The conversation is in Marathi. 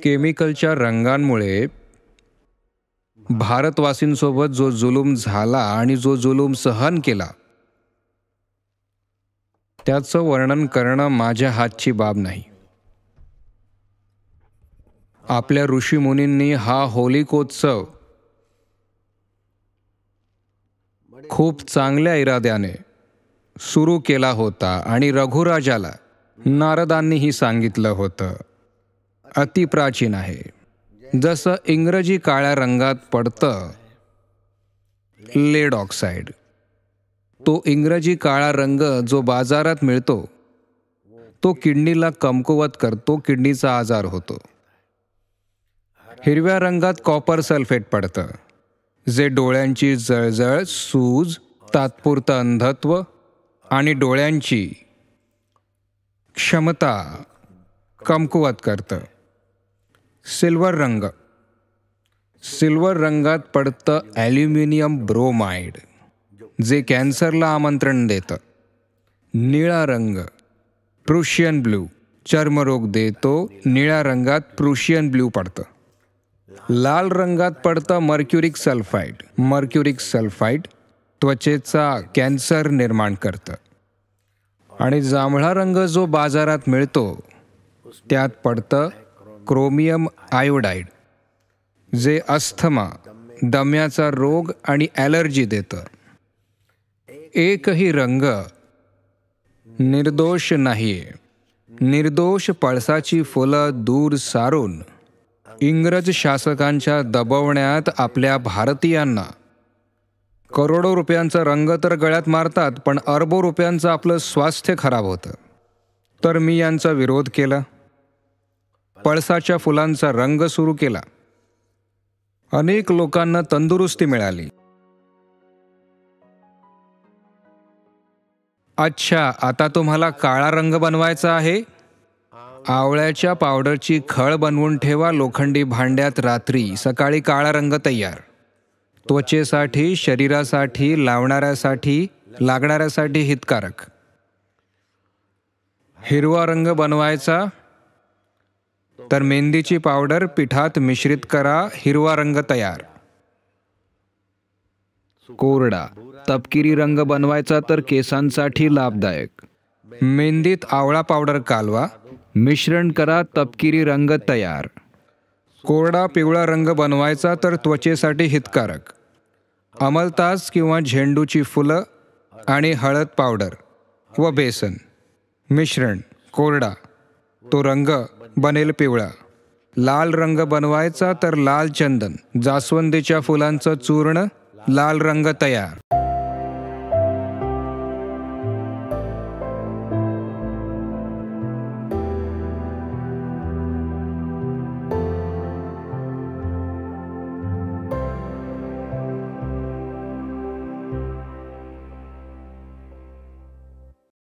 केमिकलच्या रंगांमुळे भारतवासींसोबत जो जुलूम झाला आणि जो जुलूम सहन केला त्याचं वर्णन करणं माझ्या हातची बाब नाही. आपल्या ऋषीमुनींनी हा होलिकोत्सव खूप चांगल्या इराद्याने सुरू केला होता आणि रघुराजाला नारदांनीही सांगितलं होतं. अतिप्राचीन आहे. जसं इंग्रजी काळ्या रंगात पडतं लेड ऑक्साईड, तो इंग्रजी काळा रंग जो बाजारात मिळतो तो किडनीला कमकुवत करतो, किडनीचा आजार होतो. हिरव्या रंगात कॉपर सल्फेट पडतं जे डोळ्यांची जळजळ, सूज, तात्पुरतं अंधत्व आणि डोळ्यांची क्षमता कमकुवत करतं. सिल्वर रंगात पडतं ॲल्युमिनियम ब्रोमाइड जे कॅन्सरला आमंत्रण देतं. निळा रंग प्रुशियन ब्ल्यू चर्मरोग देतो. निळ्या रंगात प्रुशियन ब्ल्यू पडतं. लाल रंगात पडतं मर्क्युरिक सल्फाइड त्वचेचा कॅन्सर निर्माण करतं. आणि जांभळा रंग जो बाजारात मिळतो त्यात पडतं क्रोमियम आयोडाईड जे अस्थमा, दम्याचा रोग आणि ॲलर्जी देतं. एकही रंग निर्दोष नाहीये. निर्दोष पळसाची फुलं दूर सारून इंग्रज शासकांच्या दबवण्यात आपल्या भारतीयांना करोडो रुपयांचा रंग तर गळ्यात मारतात, पण अरबो रुपयांचं आपलं स्वास्थ्य खराब होतं. तर मी यांचा विरोध केला. पळसाच्या फुलांचा रंग सुरू केला. अनेक लोकांना तंदुरुस्ती मिळाली. अच्छा, आता तुम्हाला काळा रंग बनवायचा आहे? आवळ्याच्या पावडरची खळ बनवून ठेवा लोखंडी भांड्यात रात्री. सकाळी काळा रंग तयार. त्वचेसाठी, शरीरासाठी, लागणाऱ्यासाठी हितकारक. हिरवा रंग बनवायचा तर मेहंदीची पावडर पिठात मिश्रित करा. हिरवा रंग तयार. कोरडा तपकिरी रंग बनवायचा तर केसांसाठी लाभदायक. मेहंदीत आवळा पावडर कालवा, मिश्रण करा. तपकिरी रंग तयार. कोरडा पिवळा रंग बनवायचा तर त्वचेसाठी हितकारक. अमलतास किंवा झेंडूची फुलं आणि हळद पावडर व बेसन मिश्रण. कोरडा, तो रंग बनेल पिवळा. लाल रंग बनवायचा तर लाल चंदन, जास्वंदीच्या फुलांचं चूर्ण. लाल रंग तयार.